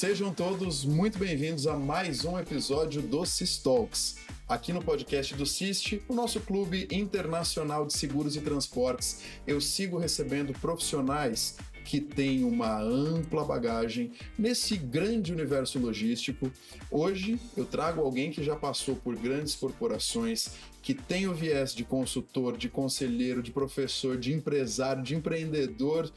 Sejam todos muito bem-vindos a mais um episódio do CIS Talks. Aqui no podcast do CIST, o nosso clube internacional de seguros e transportes, eu sigo recebendo profissionais que têm uma ampla bagagem nesse grande universo logístico. Hoje eu trago alguém que já passou por grandes corporações, que tem o viés de consultor, de conselheiro, de professor, de empresário, de empreendedor,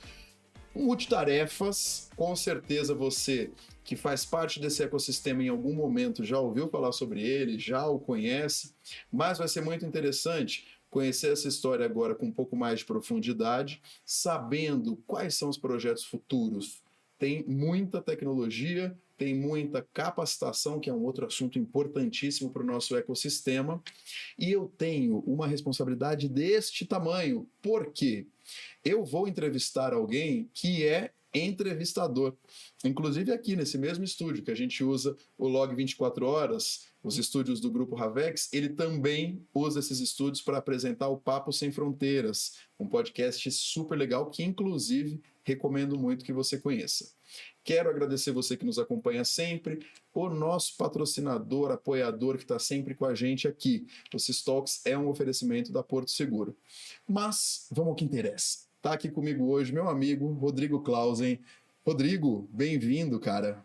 multitarefas. Com certeza você que faz parte desse ecossistema em algum momento já ouviu falar sobre ele, já o conhece, mas vai ser muito interessante conhecer essa história agora com um pouco mais de profundidade, sabendo quais são os projetos futuros. Tem muita tecnologia, tem muita capacitação, que é um outro assunto importantíssimo para o nosso ecossistema, e eu tenho uma responsabilidade deste tamanho, porque eu vou entrevistar alguém que é entrevistador. Inclusive aqui nesse mesmo estúdio que a gente usa o Log 24 Horas, os estúdios do Grupo Ravex, ele também usa esses estúdios para apresentar o Papo Sem Fronteiras, um podcast super legal que inclusive recomendo muito que você conheça. Quero agradecer você que nos acompanha sempre, o nosso patrocinador, apoiador que está sempre com a gente aqui. O CIS Talks é um oferecimento da Porto Seguro. Mas vamos ao que interessa. Está aqui comigo hoje meu amigo Rodrigo Clausen. Rodrigo, bem-vindo, cara.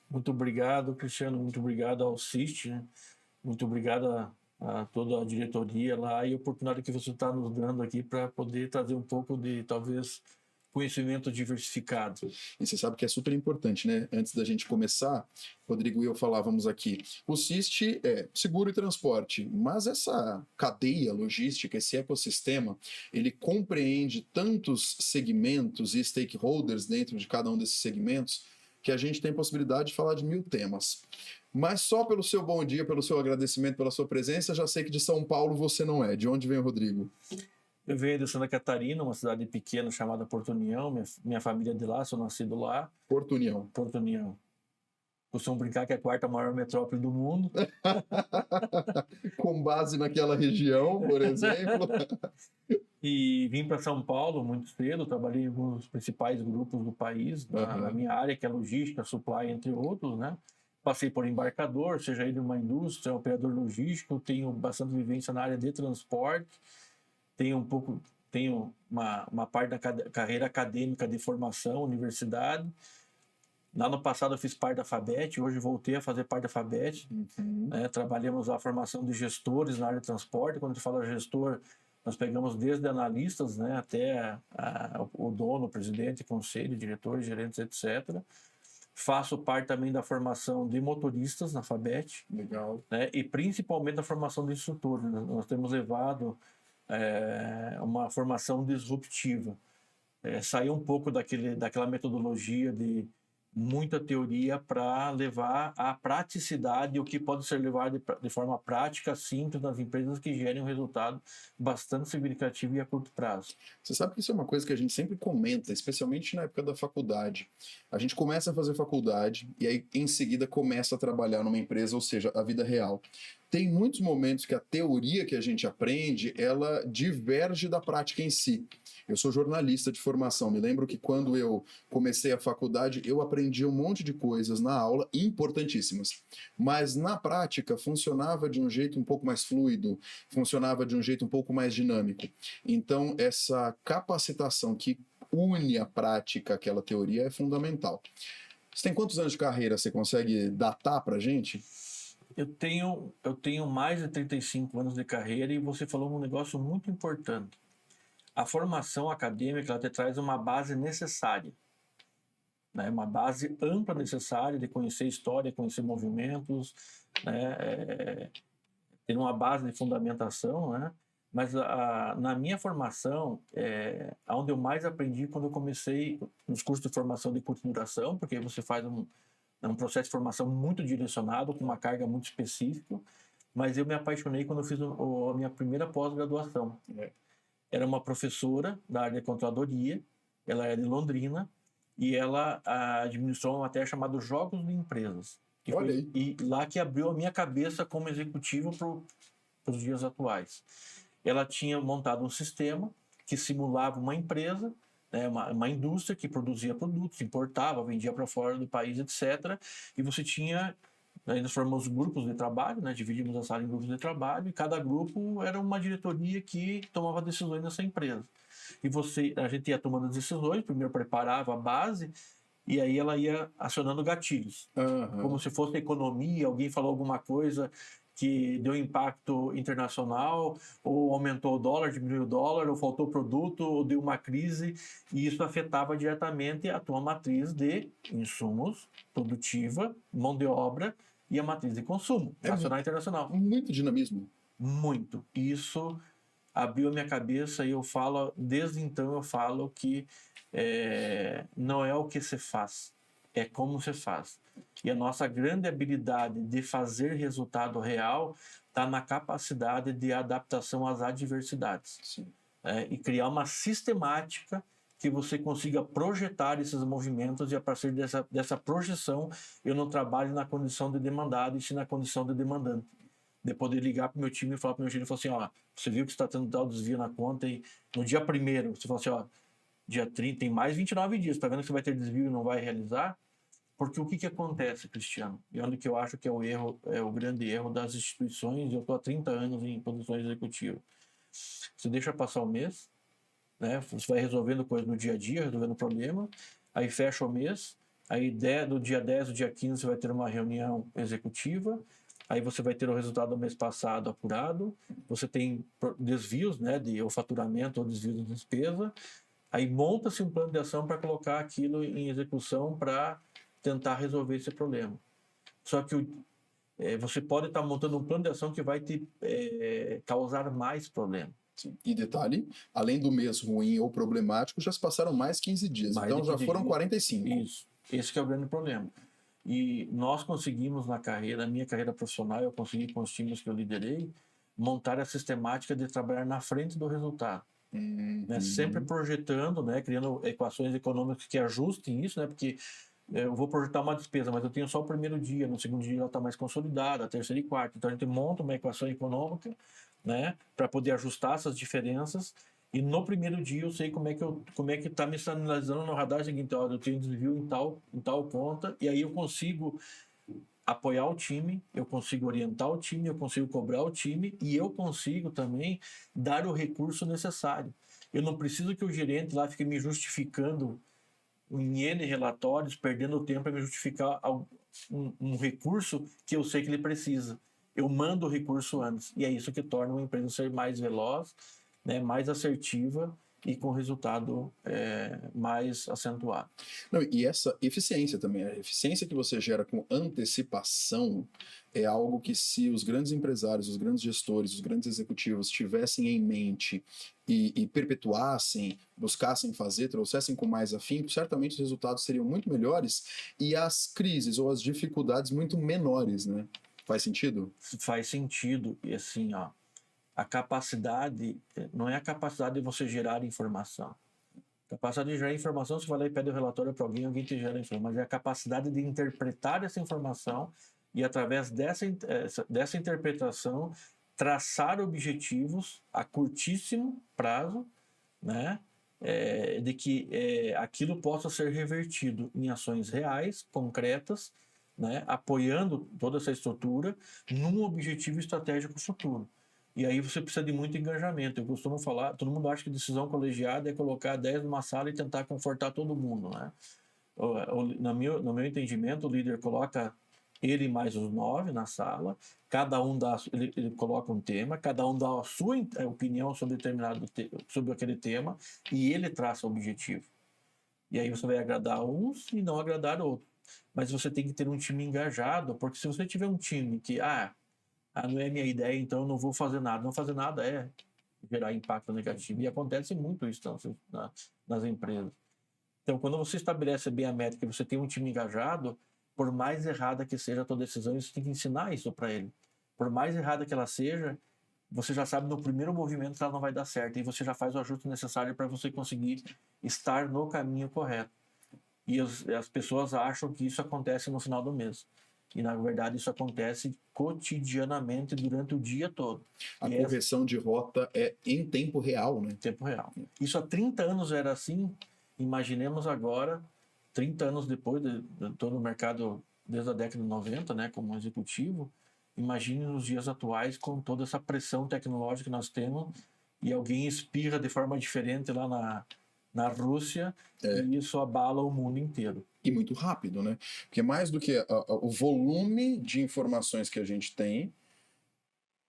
Muito obrigado, Cristiano. Muito obrigado ao CIST, né? Muito obrigado a toda a diretoria lá e a oportunidade que você está nos dando aqui para poder trazer um pouco de, talvez, conhecimento diversificado. E você sabe que é super importante, né? Antes da gente começar, Rodrigo e eu falávamos aqui, o CIST é seguro e transporte, mas essa cadeia logística, esse ecossistema, ele compreende tantos segmentos e stakeholders dentro de cada um desses segmentos que a gente tem possibilidade de falar de 1000 temas. Mas só pelo seu bom dia, pelo seu agradecimento, pela sua presença, já sei que de São Paulo você não é. De onde vem o Rodrigo? Eu venho de Santa Catarina, uma cidade pequena chamada Porto União. Minha família é de lá, sou nascido lá. Porto União. Porto União. Costumo brincar que é a quarta maior metrópole do mundo. Com base naquela região, por exemplo. E vim para São Paulo muito cedo, trabalhei em alguns dos principais grupos do país, na minha área, que é logística, supply, entre outros, né? Passei por embarcador, seja ele uma indústria, operador logístico, tenho bastante vivência na área de transporte, tenho uma parte da carreira acadêmica de formação, universidade. Lá no passado eu fiz parte da FABET, hoje voltei a fazer parte da FABET. Né? Trabalhamos a formação de gestores na área de transporte. Quando a gente fala gestor, nós pegamos desde analistas, né, até o dono, o presidente, conselho, diretores, gerentes, etc. Faço parte também da formação de motoristas na FABET. Legal. Né, e principalmente da formação de instrutores. Nós temos levado uma formação disruptiva. Sair um pouco daquela metodologia de muita teoria para levar à praticidade o que pode ser levado de forma prática, simples, nas empresas que gerem um resultado bastante significativo e a curto prazo. Você sabe que isso é uma coisa que a gente sempre comenta, especialmente na época da faculdade. A gente começa a fazer faculdade e aí em seguida começa a trabalhar numa empresa, ou seja, a vida real. Tem muitos momentos que a teoria que a gente aprende, ela diverge da prática em si. Eu sou jornalista de formação. Me lembro que quando eu comecei a faculdade, eu aprendi um monte de coisas na aula importantíssimas. Mas na prática funcionava de um jeito um pouco mais fluido, funcionava de um jeito um pouco mais dinâmico. Então, essa capacitação que une a prática àquela teoria é fundamental. Você tem quantos anos de carreira? Você consegue datar pra gente? Eu tenho mais de 35 anos de carreira e você falou um negócio muito importante. A formação acadêmica ela te traz uma base necessária, né? Uma base ampla necessária de conhecer história, conhecer movimentos, né? Ter uma base de fundamentação, né? Mas na minha formação, onde eu mais aprendi quando eu comecei nos cursos de formação de curta duração, porque você faz um processo de formação muito direcionado, com uma carga muito específica, mas eu me apaixonei quando eu fiz a minha primeira pós-graduação. Era uma professora da área de controladoria, ela era de Londrina, e ela administrou uma matéria chamada Jogos de Empresas. E lá que abriu a minha cabeça como executivo para os dias atuais. Ela tinha montado um sistema que simulava uma empresa né, uma indústria que produzia produtos, importava, vendia para fora do país, etc. E você tinha, aí nós formamos grupos de trabalho, né, dividimos a sala em grupos de trabalho, e cada grupo era uma diretoria que tomava decisões nessa empresa. E a gente ia tomando as decisões, primeiro preparava a base, e aí ela ia acionando gatilhos. Como se fosse economia, alguém falou alguma coisa que deu impacto internacional, ou aumentou o dólar, diminuiu o dólar, ou faltou produto, ou deu uma crise, e isso afetava diretamente a tua matriz de insumos, produtiva, mão de obra e a matriz de consumo, nacional e internacional. Muito dinamismo. Muito. Isso abriu a minha cabeça e eu falo, desde então eu falo que não é o que se faz, é como se faz. E a nossa grande habilidade de fazer resultado real está na capacidade de adaptação às adversidades. E criar uma sistemática que você consiga projetar esses movimentos, e a partir dessa projeção eu não trabalho na condição de demandado, e sim na condição de demandante. De poder ligar para o meu time e falar para o meu time, assim, ó, você viu que está tendo tal desvio na conta, e no dia 1º, você fala assim, ó, dia 30, tem mais 29 dias, está vendo que você vai ter desvio e não vai realizar? Porque o que acontece, Cristiano? E onde que eu acho que é o erro, é o grande erro das instituições, eu estou há 30 anos em posições executivas. Você deixa passar o mês, né? Você vai resolvendo coisas no dia a dia, resolvendo problema, aí fecha o mês, aí do dia 10 ao dia 15 você vai ter uma reunião executiva, aí você vai ter o resultado do mês passado apurado, você tem desvios, né, ou faturamento ou desvio de despesa, aí monta-se um plano de ação para colocar aquilo em execução para tentar resolver esse problema. Só que você pode estar montando um plano de ação que vai te causar mais problema. Sim. E detalhe, além do mês ruim ou problemático, já se passaram mais 15 dias, então já foram 45. Isso, esse que é o grande problema. E nós conseguimos na minha carreira profissional, eu consegui com os times que eu liderei, montar a sistemática de trabalhar na frente do resultado. Né? Sempre projetando, né? Criando equações econômicas que ajustem isso, né? Porque eu vou projetar uma despesa, mas eu tenho só o primeiro dia, no segundo dia ela está mais consolidada, terceiro e quarto. Então a gente monta uma equação econômica, né? Para poder ajustar essas diferenças. E no primeiro dia eu sei como é que está me sinalizando no radar seguinte, olha, eu tenho desvio em tal conta, e aí eu consigo apoiar o time, eu consigo orientar o time, eu consigo cobrar o time, e eu consigo também dar o recurso necessário. Eu não preciso que o gerente lá fique me justificando em N relatórios, perdendo tempo para me justificar um recurso que eu sei que ele precisa. Eu mando o recurso antes, e é isso que torna uma empresa ser mais veloz, né, mais assertiva e com resultado mais acentuado. Não, e essa eficiência também, a eficiência que você gera com antecipação é algo que, se os grandes empresários, os grandes gestores, os grandes executivos tivessem em mente e perpetuassem, buscassem fazer, trouxessem com mais afinco, certamente os resultados seriam muito melhores e as crises ou as dificuldades muito menores, né? Faz sentido? Faz sentido. E assim, ó, a capacidade, não é a capacidade de você gerar informação. A capacidade de gerar informação, você vai lá e pede o relatório para alguém, alguém te gera a informação, mas é a capacidade de interpretar essa informação e, através dessa interpretação, traçar objetivos a curtíssimo prazo, né? De que aquilo possa ser revertido em ações reais, concretas, né? Apoiando toda essa estrutura num objetivo estratégico futuro. E aí você precisa de muito engajamento. Eu costumo falar, todo mundo acha que decisão colegiada é colocar 10 numa sala e tentar confortar todo mundo, né? No meu entendimento, o líder coloca ele mais os 9 na sala, cada um ele coloca um tema, cada um dá a sua opinião sobre sobre aquele tema, e ele traça o objetivo. E aí você vai agradar uns e não agradar outros. Mas você tem que ter um time engajado, porque se você tiver um time que não é minha ideia, então eu não vou fazer nada. Não fazer nada é gerar impacto negativo. E acontece muito isso nas empresas. Então, quando você estabelece bem a métrica e você tem um time engajado, por mais errada que seja a tua decisão, você tem que ensinar isso para ele. Por mais errada que ela seja, você já sabe no primeiro movimento que ela não vai dar certo, e você já faz o ajuste necessário para você conseguir estar no caminho correto. E as pessoas acham que isso acontece no final do mês. E, na verdade, isso acontece cotidianamente durante o dia todo. A correção de rota é em tempo real, né? Tempo real. Isso há 30 anos era assim, imaginemos agora, 30 anos depois, estou no mercado desde a década de 90, né, como executivo, imagine nos dias atuais com toda essa pressão tecnológica que nós temos e alguém espirra de forma diferente lá na Rússia e isso abala o mundo inteiro. E muito rápido, né? Porque mais do que o volume de informações que a gente tem,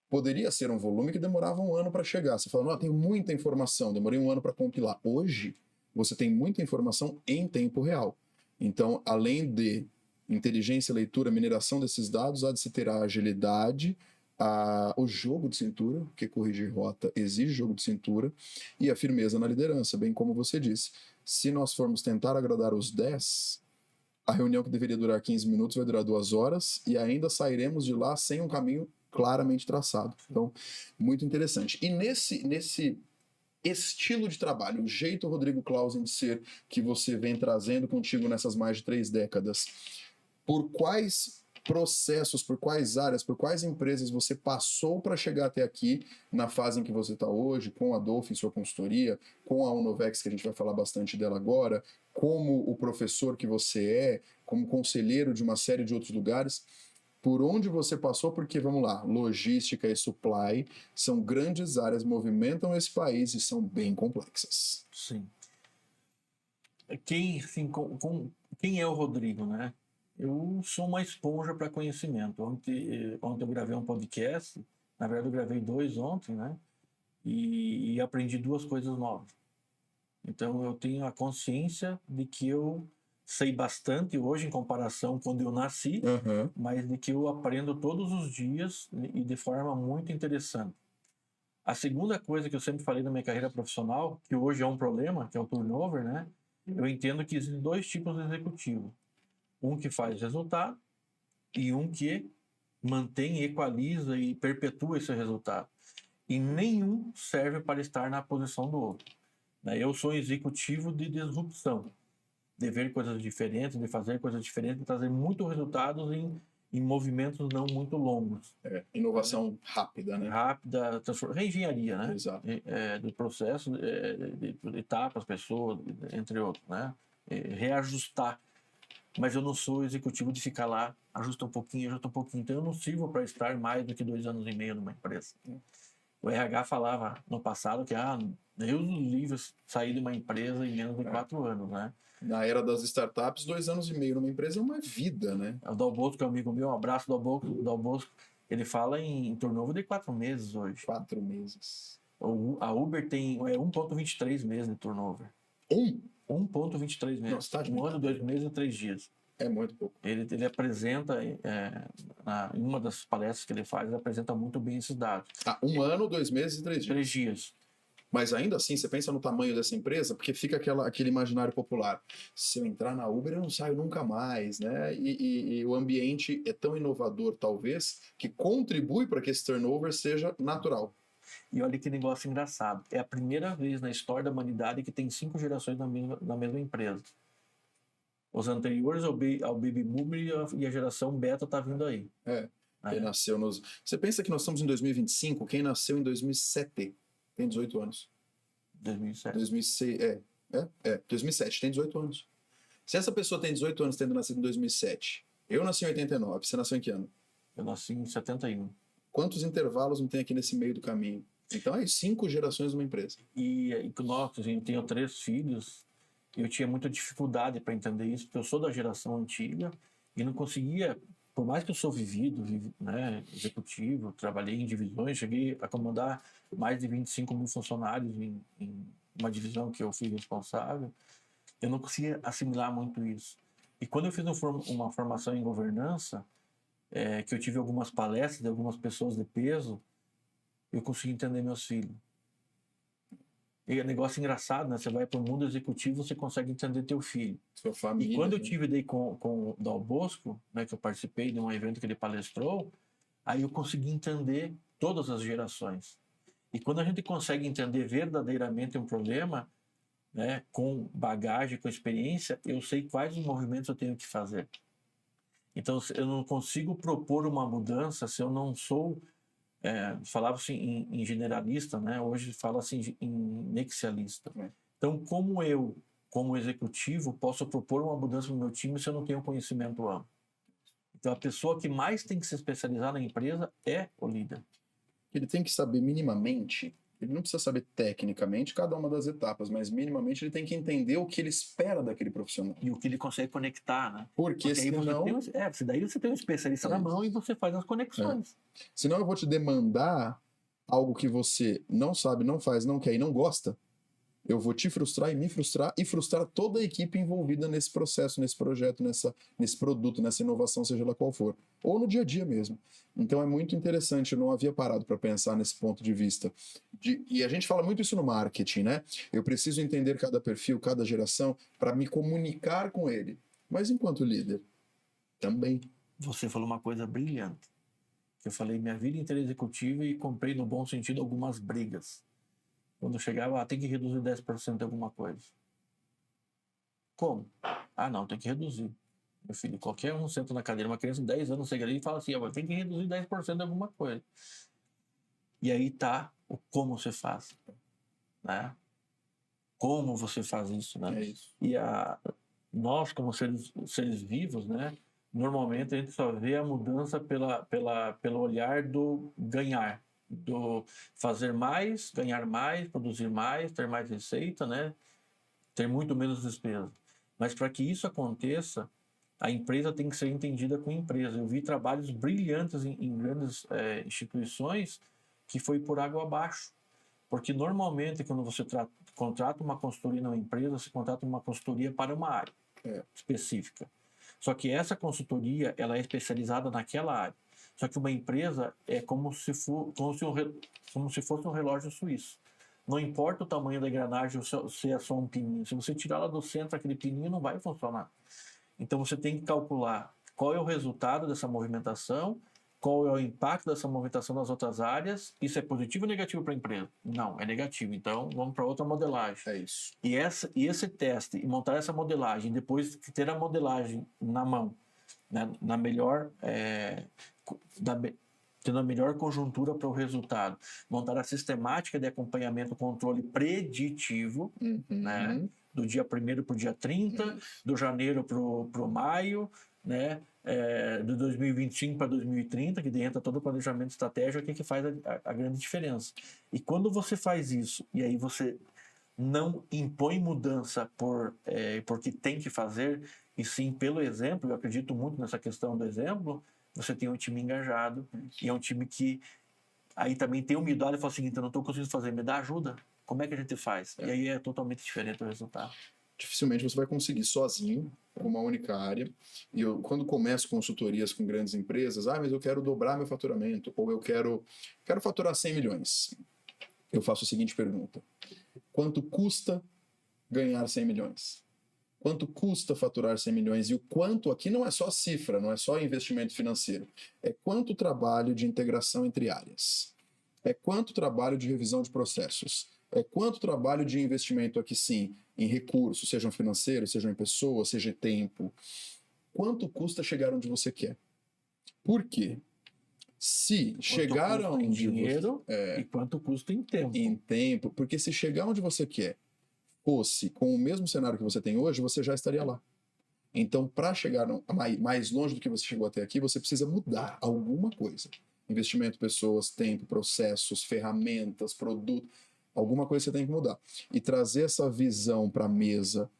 poderia ser um volume que demorava um ano para chegar. Você fala, não, tenho muita informação, demorei um ano para compilar. Hoje, você tem muita informação em tempo real. Então, além de inteligência, leitura, mineração desses dados, há de se ter a agilidade, o jogo de cintura, porque corrigir rota exige jogo de cintura, e a firmeza na liderança, bem como você disse. Se nós formos tentar agradar os 10, a reunião que deveria durar 15 minutos vai durar 2 horas e ainda sairemos de lá sem um caminho claramente traçado. Então, muito interessante. E nesse estilo de trabalho, o jeito Rodrigo Clausen de ser que você vem trazendo contigo nessas mais de 3 décadas, por quais processos, por quais áreas, por quais empresas você passou para chegar até aqui na fase em que você está hoje, com a Dolphin, sua consultoria, com a Unovex, que a gente vai falar bastante dela agora, como o professor que você é, como conselheiro de uma série de outros lugares, por onde você passou, porque, vamos lá, logística e supply são grandes áreas, movimentam esse país e são bem complexas. Sim. Quem é o Rodrigo, né? Eu sou uma esponja para conhecimento. Ontem eu gravei um podcast, na verdade eu gravei 2 ontem, né? E aprendi 2 coisas novas. Então eu tenho a consciência de que eu sei bastante hoje em comparação com quando eu nasci, mas de que eu aprendo todos os dias e de forma muito interessante. A segunda coisa que eu sempre falei na minha carreira profissional, que hoje é um problema, que é o turnover, né? Eu entendo que existem 2 tipos de executivo. Um que faz resultado e um que mantém, equaliza e perpetua esse resultado. E nenhum serve para estar na posição do outro. Eu sou executivo de disrupção, de ver coisas diferentes, de fazer coisas diferentes, de trazer muitos resultados em movimentos não muito longos. Inovação rápida, né? Rápida, reengenharia, né? Exato. Do processo, de etapas, pessoas, entre outros, né? Reajustar. Mas eu não sou executivo de ficar lá, ajusta um pouquinho. Então eu não sirvo para estar mais do que 2 anos e meio numa empresa. O RH falava no passado que Deus nos livre sair de uma empresa em menos de 4 anos, né? Na era das startups, 2 anos e meio numa empresa é uma vida, né? O Dal Bosco, que é um amigo meu, um abraço do Dal Bosco, ele fala em turnover de 4 meses hoje. 4 meses. A Uber tem 1,23 meses de turnover. 1,23 meses. Nossa, tá de 1 ano, 2 meses e 3 dias. É muito pouco. Ele apresenta, em uma das palestras que ele faz, ele apresenta muito bem esses dados. 1 ano, 2 meses e 3 dias. 3 dias. Mas ainda assim, você pensa no tamanho dessa empresa, porque fica aquele imaginário popular. Se eu entrar na Uber, eu não saio nunca mais, né? E o ambiente é tão inovador, talvez, que contribui para que esse turnover seja natural. E olha que negócio engraçado. É a primeira vez na história da humanidade que tem 5 gerações na mesma empresa. Os anteriores ao Baby Boomer e a geração Beta tá vindo aí. Quem nasceu nos... Você pensa que nós estamos em 2025? Quem nasceu em 2007 tem 18 anos. 2007. 2007, tem 18 anos. Se essa pessoa tem 18 anos tendo nascido em 2007, eu nasci em 89, você nasceu em que ano? Eu nasci em 71. Quantos intervalos não tem aqui nesse meio do caminho? Então é 5 gerações numa empresa. E nossa, eu tenho 3 filhos, eu tinha muita dificuldade para entender isso, porque eu sou da geração antiga e não conseguia, por mais que eu sou vivido, né, executivo, trabalhei em divisões, cheguei a comandar mais de 25 mil funcionários em uma divisão que eu fui responsável, eu não conseguia assimilar muito isso. E quando eu fiz uma formação em governança, que eu tive algumas palestras de algumas pessoas de peso, eu consegui entender meus filhos. E é um negócio engraçado, né? Você vai para o mundo executivo, você consegue entender teu filho. Sua família. E quando eu tive daí com o Dal Bosco, né, que eu participei de um evento que ele palestrou, aí eu consegui entender todas as gerações. E quando a gente consegue entender verdadeiramente um problema, né, com bagagem, com experiência, eu sei quais os movimentos eu tenho que fazer. Então, eu não consigo propor uma mudança se eu não sou... falava-se em generalista, né? Hoje fala-se em nexialista. Então, como eu como executivo, posso propor uma mudança no meu time se eu não tenho conhecimento amplo. Então, a pessoa que mais tem que se especializar na empresa é o líder. Ele tem que saber minimamente, ele não precisa saber tecnicamente cada uma das etapas, mas minimamente ele tem que entender o que ele espera daquele profissional. E o que ele consegue conectar, né? Porque aí senão... daí você tem um especialista na mão e você faz as conexões. Senão eu vou te demandar algo que você não sabe, não faz, não quer e não gosta. Eu vou te frustrar e me frustrar e frustrar toda a equipe envolvida nesse processo, nesse projeto, nesse produto, nessa inovação, seja lá qual for. Ou no dia a dia mesmo. Então é muito interessante, eu não havia parado para pensar nesse ponto de vista. E a gente fala muito isso no marketing, né? Eu preciso entender cada perfil, cada geração, para me comunicar com ele. Mas enquanto líder, também. Você falou uma coisa brilhante. Eu falei minha vida inteira executiva e comprei, no bom sentido, algumas brigas. Quando chegava, tem que reduzir 10% de alguma coisa. Como? Não, tem que reduzir. Meu filho, qualquer um senta na cadeira, uma criança de 10 anos chega ali e fala assim, tem que reduzir 10% de alguma coisa. E aí tá o como você faz. Né? Como você faz isso, né? É isso. E nós, como seres vivos, né? Normalmente a gente só vê a mudança pelo olhar do ganhar. Do fazer mais, ganhar mais, produzir mais, ter mais receita, né? Ter muito menos despesa. Mas para que isso aconteça, a empresa tem que ser entendida como empresa. Eu vi trabalhos brilhantes em grandes instituições que foi por água abaixo. Porque normalmente quando você contrata uma consultoria numa empresa, você contrata uma consultoria para uma área específica. Só que essa consultoria ela é especializada naquela área. Só que uma empresa é como se fosse um relógio suíço. Não importa o tamanho da engrenagem, se é só um pininho. Se você tirar lá do centro aquele pininho, não vai funcionar. Então você tem que calcular qual é o resultado dessa movimentação, qual é o impacto dessa movimentação nas outras áreas. Isso é positivo ou negativo para a empresa? Não, é negativo. Então vamos para outra modelagem. É isso. E esse teste, e montar essa modelagem, depois de ter a modelagem na mão, né, tendo a melhor conjuntura para o resultado, montar a sistemática de acompanhamento, controle preditivo, né, do dia 1º para o dia 30, do janeiro para o maio, né, de 2025 para 2030, que entra todo o planejamento estratégico, que faz a grande diferença. E quando você faz isso, e aí você não impõe mudança porque tem que fazer, e sim pelo exemplo, eu acredito muito nessa questão do exemplo, você tem um time engajado, e é um time que aí também tem humildade e fala o seguinte, eu não estou conseguindo fazer, me dá ajuda, como é que a gente faz? E aí é totalmente diferente o resultado. Dificilmente você vai conseguir sozinho, com uma única área. E eu, quando começo consultorias com grandes empresas, mas eu quero dobrar meu faturamento, ou eu quero faturar 100 milhões. Eu faço a seguinte pergunta: quanto custa ganhar 100 milhões? Quanto custa faturar 100 milhões? E o quanto aqui não é só cifra, não é só investimento financeiro. É quanto trabalho de integração entre áreas. É quanto trabalho de revisão de processos. É quanto trabalho de investimento aqui sim, em recursos, sejam financeiros, sejam em pessoas, seja em tempo. Quanto custa chegar onde você quer? Por quê? Se chegar onde em dinheiro e quanto custa em tempo. Em tempo, porque se chegar onde você quer fosse com o mesmo cenário que você tem hoje, você já estaria lá. Então, para chegar mais longe do que você chegou até aqui, você precisa mudar alguma coisa. Investimento, pessoas, tempo, processos, ferramentas, produto. Alguma coisa você tem que mudar. E trazer essa visão para a mesa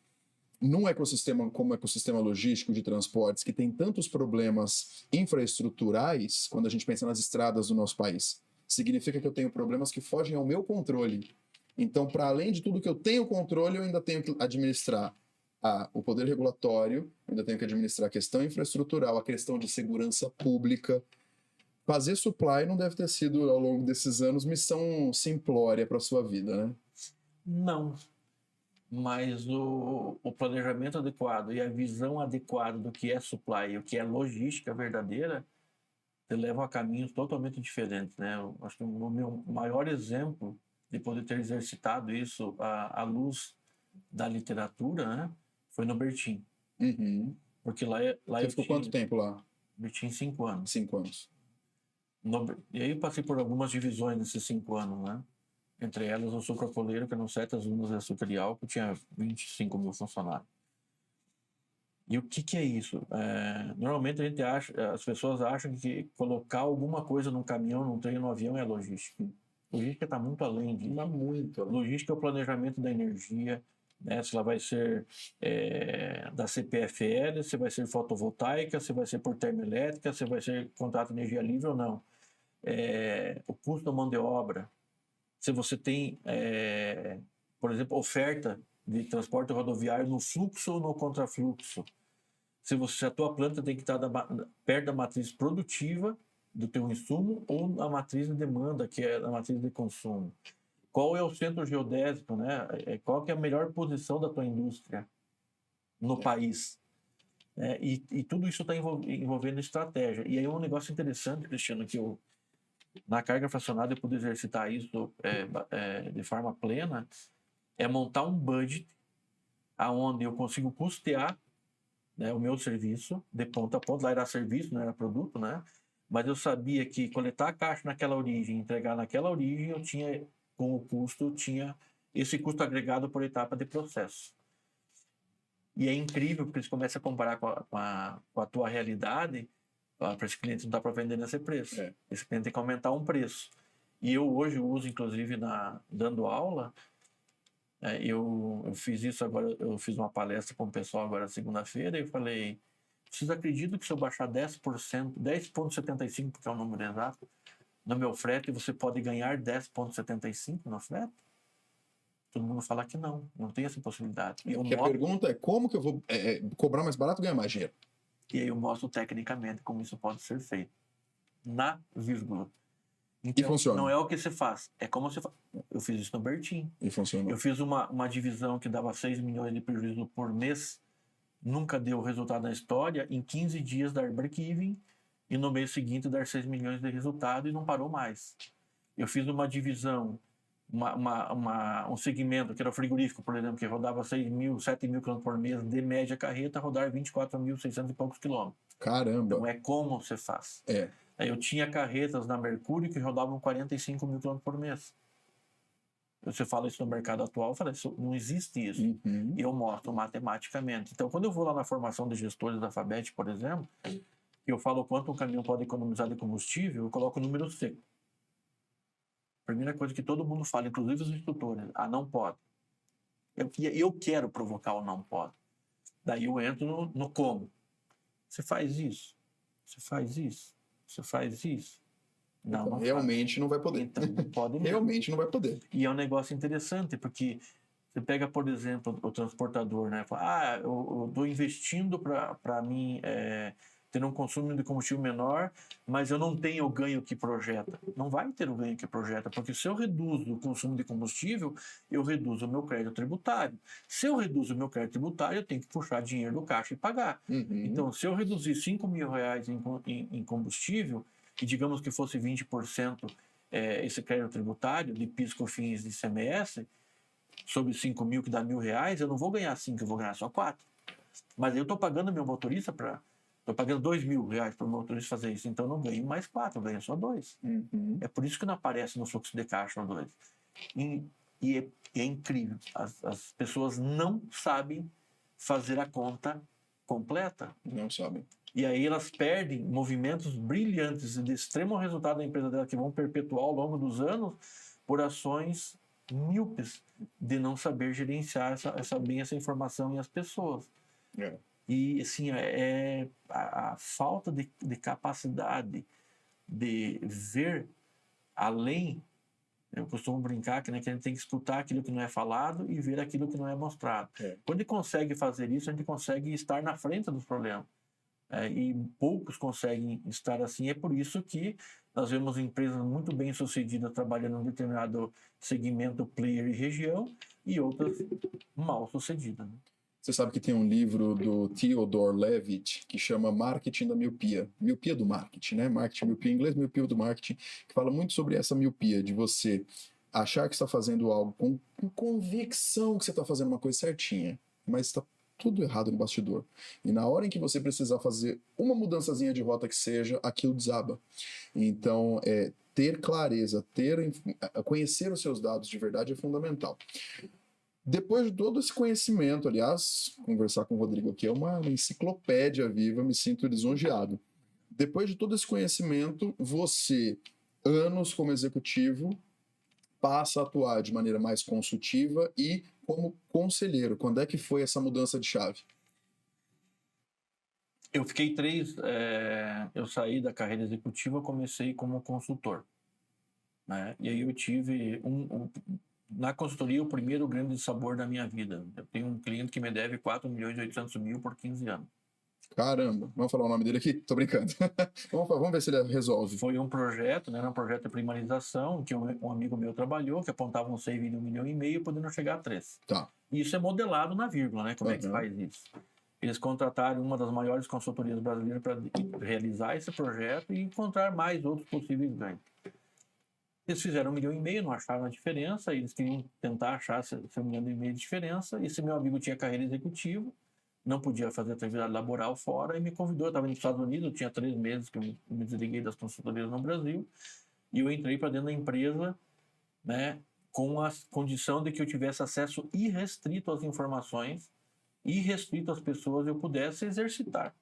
num ecossistema como o ecossistema logístico de transportes, que tem tantos problemas infraestruturais, quando a gente pensa nas estradas do nosso país, significa que eu tenho problemas que fogem ao meu controle. Então, para além de tudo que eu tenho controle, eu ainda tenho que administrar o poder regulatório, eu ainda tenho que administrar a questão infraestrutural, a questão de segurança pública. Fazer supply não deve ter sido, ao longo desses anos, missão simplória para a sua vida, né? Não. Mas o planejamento adequado e a visão adequada do que é supply e o que é logística verdadeira te levam a caminhos totalmente diferentes, né? Eu acho que o meu maior exemplo de poder ter exercitado isso à luz da literatura, né, foi no Bertin. Porque lá Você ficou quanto tempo lá? Bertin, 5 anos. 5 anos. E aí eu passei por algumas divisões nesses 5 anos, né? Entre elas o Sucropoleiro, que eram 7 usinas de açúcar e álcool, tinha 25 mil funcionários. E o que é isso? Normalmente as pessoas acham que colocar alguma coisa num caminhão, num trem, num avião é logística. Logística está muito além disso. Mas muito. Logística é o planejamento da energia, né? Se ela vai ser da CPFL, se vai ser fotovoltaica, se vai ser por termoelétrica, se vai ser contrato de energia livre ou não. O custo da mão de obra. Se você tem, por exemplo, oferta de transporte rodoviário no fluxo ou no contrafluxo. Se a tua planta tem que estar perto da matriz produtiva do teu insumo ou na matriz de demanda, que é a matriz de consumo. Qual é o centro geodésico, né? Qual que é a melhor posição da tua indústria no país? E tudo isso está envolvendo estratégia. E aí é um negócio interessante, Cristiano, que na carga fracionada eu pude exercitar isso de forma plena, é montar um budget aonde eu consigo custear, né, o meu serviço de ponta a ponta. Lá era serviço, não era produto, né? Mas eu sabia que coletar a caixa naquela origem, entregar naquela origem, eu tinha, com o custo, tinha esse custo agregado por etapa de processo. E é incrível, porque você começa a comparar com a tua realidade, para esse cliente não dá para vender nesse preço. Esse cliente tem que aumentar um preço. E eu hoje uso, inclusive, dando aula, eu fiz isso agora, eu fiz uma palestra com o pessoal agora segunda-feira e eu falei, vocês acreditam que se eu baixar 10%, 10,75%, que é o número exato, no meu frete, você pode ganhar 10,75% no frete? Todo mundo fala que não tem essa possibilidade. A pergunta é como que eu vou cobrar mais barato e ganhar mais dinheiro? E aí eu mostro tecnicamente como isso pode ser feito. Na vírgula. Então, e funciona. Não é o que você faz, é como você faz. Eu fiz isso no Bertin. E funcionou. Eu fiz uma divisão que dava 6 milhões de prejuízo por mês, nunca deu resultado na história, em 15 dias dar break-even e no mês seguinte dar 6 milhões de resultado e não parou mais. Eu fiz uma divisão, um segmento que era o frigorífico, por exemplo, que rodava 6 mil, 7 mil quilômetros por mês de média carreta, rodar 24.600 e poucos quilômetros. Caramba! Então é como você faz. Eu tinha carretas na Mercúrio que rodavam 45 mil quilômetros por mês. Você fala isso no mercado atual, eu falo, não existe isso. Uhum. E eu mostro matematicamente. Então, quando eu vou lá na formação de gestores da FABET, por exemplo, eu falo quanto um caminhão pode economizar de combustível, eu coloco o número seco. Primeira coisa que todo mundo fala, inclusive os instrutores, não pode. Eu quero provocar o não pode. Daí eu entro no como. Você faz isso, você faz isso, você faz isso. Não realmente não vai poder. Então, não pode mesmo. Realmente não vai poder. E é um negócio interessante, porque você pega, por exemplo, o transportador, né? Fala, eu estou investindo para mim ter um consumo de combustível menor, mas eu não tenho o ganho que projeta. Não vai ter o ganho que projeta, porque se eu reduzo o consumo de combustível, eu reduzo o meu crédito tributário. Se eu reduzo o meu crédito tributário, eu tenho que puxar dinheiro do caixa e pagar. Uhum. Então, se eu reduzir R$5 mil em combustível, e digamos que fosse 20% esse crédito tributário de PIS, COFINS e ICMS, sobre 5 mil que dá R$1.000, eu não vou ganhar 5, eu vou ganhar só 4. Mas eu estou pagando meu motorista estou pagando R$2.000 para o motorista fazer isso, então eu não ganho mais 4, eu ganho só 2. Uhum. É por isso que não aparece no fluxo de caixa o 2. E é incrível, as pessoas não sabem fazer a conta completa. Não sabem. E aí elas perdem movimentos brilhantes e de extremo resultado da empresa dela que vão perpetuar ao longo dos anos por ações míopes de não saber gerenciar bem essa informação e as pessoas. E assim, a falta de capacidade de ver além. Eu costumo brincar que a gente tem que escutar aquilo que não é falado e ver aquilo que não é mostrado. Quando ele consegue fazer isso, a gente consegue estar na frente dos problemas. E poucos conseguem estar assim. É por isso que nós vemos empresas muito bem sucedidas trabalhando em um determinado segmento, player e região, e outras mal sucedidas. Né? Você sabe que tem um livro do Theodore Levitt que chama Marketing da Miopia. Miopia do marketing, né? Marketing, miopia em inglês, miopia do marketing, que fala muito sobre essa miopia de você achar que está fazendo algo com convicção que você está fazendo uma coisa certinha, mas está tudo errado no bastidor. E na hora em que você precisar fazer uma mudançazinha de rota que seja, aquilo desaba. Então, ter clareza, conhecer os seus dados de verdade é fundamental. Depois de todo esse conhecimento, aliás, conversar com o Rodrigo aqui é uma enciclopédia viva, me sinto lisonjeado. Depois de todo esse conhecimento, você, anos como executivo, passa a atuar de maneira mais consultiva e como conselheiro. Quando é que foi essa mudança de chave? Eu fiquei eu saí da carreira executiva, comecei como consultor, né? E aí eu tive na consultoria o primeiro grande sabor da minha vida. Eu tenho um cliente que me deve 4.800.000 por 15 anos. Caramba, vamos falar o nome dele aqui? Tô brincando. Vamos ver se ele resolve. Foi um projeto, né? Era um projeto de primarização que um amigo meu trabalhou, que apontava um save de 1,5 milhão, podendo chegar a 3. Tá. E isso é modelado na vírgula, né? Como é que faz isso? Eles contrataram uma das maiores consultorias brasileiras para realizar esse projeto e encontrar mais outros possíveis ganhos. Eles fizeram 1,5 milhão, não acharam a diferença, eles queriam tentar achar esse 1,5 milhão de diferença. Esse meu amigo tinha carreira executiva, não podia fazer atividade laboral fora e me convidou. Eu estava nos Estados Unidos, eu tinha 3 meses que eu me desliguei das consultorias no Brasil e eu entrei para dentro da empresa, né, com a condição de que eu tivesse acesso irrestrito às informações, irrestrito às pessoas, eu pudesse exercitar,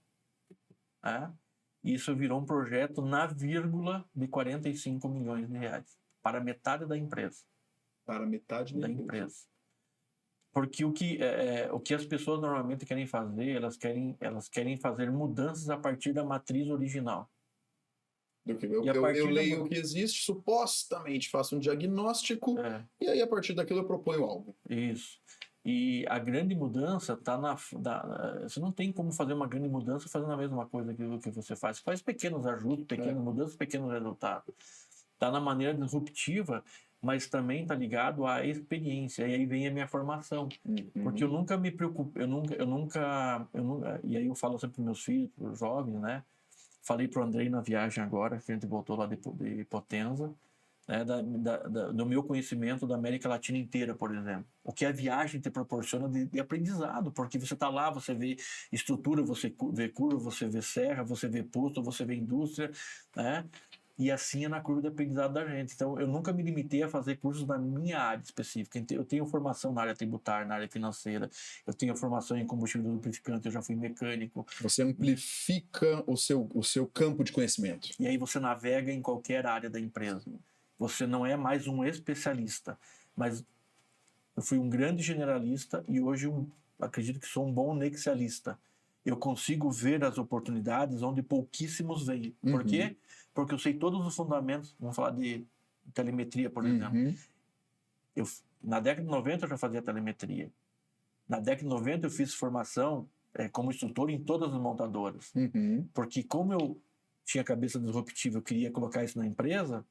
né? Isso virou um projeto na vírgula de 45 milhões de reais para metade da empresa. Para metade da empresa. Porque o que as pessoas normalmente querem fazer, elas querem fazer mudanças a partir da matriz original. Eu leio o que existe, supostamente faço um diagnóstico e aí a partir daquilo eu proponho algo. Isso. E a grande mudança está você não tem como fazer uma grande mudança fazendo a mesma coisa que você faz. Você faz pequenos ajustes, pequenas mudanças, pequenos resultados. Está na maneira disruptiva, mas também está ligado à experiência. E aí vem a minha formação. Porque eu nunca me preocupo, e aí eu falo sempre para meus filhos, para os jovens, né? Falei para o Andrei na viagem agora, que a gente voltou lá de Potenza, né, do meu conhecimento da América Latina inteira, por exemplo. O que a viagem te proporciona de aprendizado, porque você está lá, você vê estrutura, você vê curva, você vê serra, você vê posto, você vê indústria, né? E assim é na curva de aprendizado da gente. Então, eu nunca me limitei a fazer cursos na minha área específica. Eu tenho formação na área tributária, na área financeira, eu tenho formação em combustível lubrificante, eu já fui mecânico. Você amplifica o seu campo de conhecimento. E aí você navega em qualquer área da empresa. Você não é mais um especialista, mas eu fui um grande generalista e hoje acredito que sou um bom nexialista. Eu consigo ver as oportunidades onde pouquíssimos veem. Por quê? Porque eu sei todos os fundamentos. Vamos falar de telemetria, por exemplo. Na década de 90 eu já fazia telemetria. Na década de 90 eu fiz formação como instrutor em todas as montadoras. Porque como eu tinha cabeça disruptiva, eu queria colocar isso na empresa,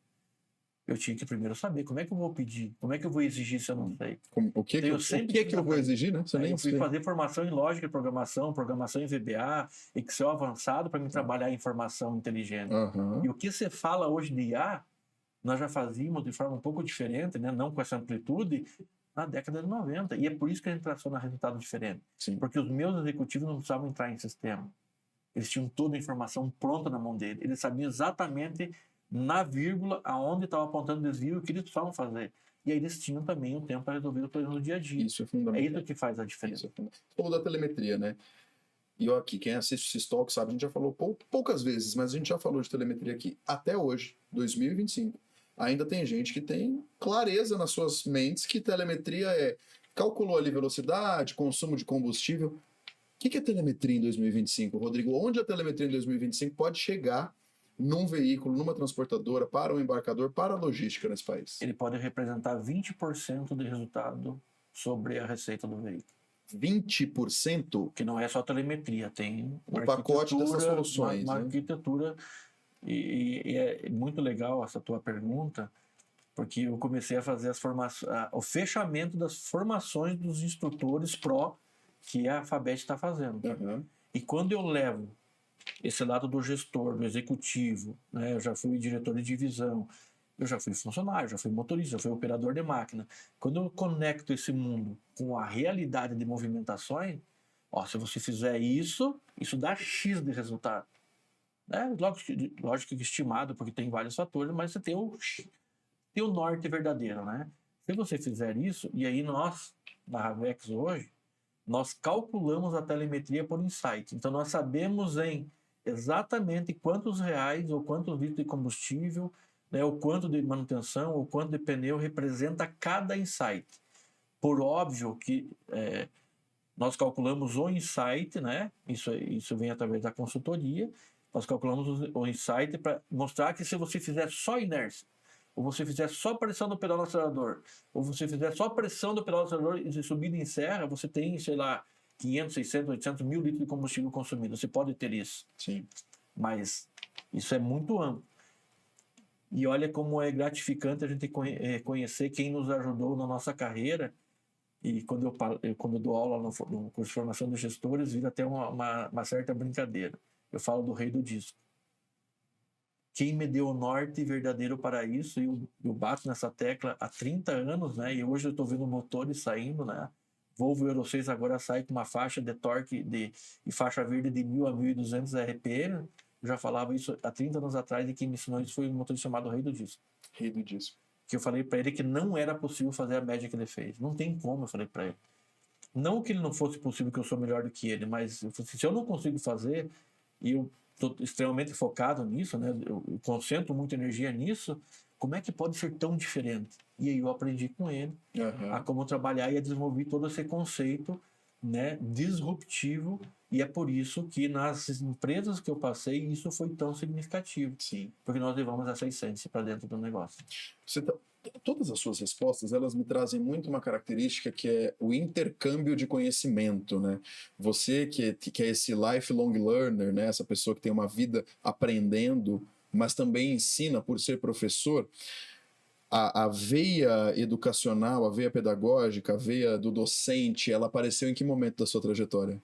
eu tinha que primeiro saber como é que eu vou pedir, como é que eu vou exigir se eu não sei. O que eu vou exigir, né? Eu fui fazer formação em lógica e programação em VBA, Excel avançado para me trabalhar em informação inteligente. E o que você fala hoje de IA, nós já fazíamos de forma um pouco diferente, né? Não com essa amplitude, na década de 90. E é por isso que a gente traciona resultado diferente. Sim. Porque os meus executivos não precisavam entrar em sistema. Eles tinham toda a informação pronta na mão dele. Eles sabiam exatamente na vírgula aonde estava apontando o desvio e o que eles precisavam fazer. E aí eles tinham também o tempo para resolver o problema no dia a dia. Isso é fundamental. É isso que faz a diferença. Falou da telemetria, né? E eu aqui, quem assiste o Sistolk sabe, a gente já falou poucas vezes, mas a gente já falou de telemetria aqui. Até hoje, 2025, ainda tem gente que tem clareza nas suas mentes que telemetria calculou ali velocidade, consumo de combustível. O que é telemetria em 2025, Rodrigo? Onde a telemetria em 2025 pode chegar num veículo, numa transportadora, para um embarcador, para a logística nesse país? Ele pode representar 20% de resultado sobre a receita do veículo. 20%? Que não é só telemetria, tem o pacote dessas soluções. Uma arquitetura, e é muito legal essa tua pergunta, porque eu comecei a fazer o fechamento das formações dos instrutores pró que a Fabet está fazendo. E quando eu levo esse lado do gestor, do executivo, né? Eu já fui diretor de divisão, eu já fui funcionário, já fui motorista, já fui operador de máquina. Quando eu conecto esse mundo com a realidade de movimentações, se você fizer isso dá X de resultado. né? Lógico que estimado, porque tem vários fatores, mas você tem o norte verdadeiro, né? Se você fizer isso, e aí nós, na Ravex hoje, nós calculamos a telemetria por insight. Então, nós sabemos exatamente quantos reais ou quantos litros de combustível, né, o quanto de manutenção, ou quanto de pneu representa cada insight. Por óbvio que nós calculamos o insight, né? Isso vem através da consultoria. Nós calculamos o insight para mostrar que se você fizer só inércia, ou você fizer só pressão do pedal no acelerador, ou você fizer só pressão do pedal no acelerador e subida em serra, você tem, sei lá, 500, 600, 800 mil litros de combustível consumido. Você pode ter isso. Sim. Mas isso é muito amplo. E olha como é gratificante a gente conhecer quem nos ajudou na nossa carreira. E quando eu dou aula no curso de formação dos gestores, vira até uma certa brincadeira. Eu falo do rei do disco. Quem me deu o norte verdadeiro para isso, e eu bato nessa tecla há 30 anos, né? E hoje eu estou vendo motores saindo, né? Volvo Euro 6 agora sai com uma faixa de torque e faixa verde de 1.000 a 1.200 RPM. Eu já falava isso há 30 anos atrás, e quem me ensinou isso foi um motor chamado Rei do Disco. Rei do Disco. Que eu falei para ele que não era possível fazer a média que ele fez. Não tem como, eu falei para ele. Não que ele não fosse possível, que eu sou melhor do que ele, mas eu falei assim, se eu não consigo fazer, e eu estou extremamente focado nisso, né? Eu concentro muita energia nisso, como é que pode ser tão diferente? E aí eu aprendi com ele a como trabalhar, e a desenvolver todo esse conceito, né, disruptivo, e é por isso que nas empresas que eu passei, isso foi tão significativo. Sim. Porque nós levamos essa essência para dentro do negócio. Todas as suas respostas, elas me trazem muito uma característica que é o intercâmbio de conhecimento, né? Você que é esse lifelong learner, né? Essa pessoa que tem uma vida aprendendo, mas também ensina por ser professor, a veia educacional, a veia pedagógica, a veia do docente, ela apareceu em que momento da sua trajetória?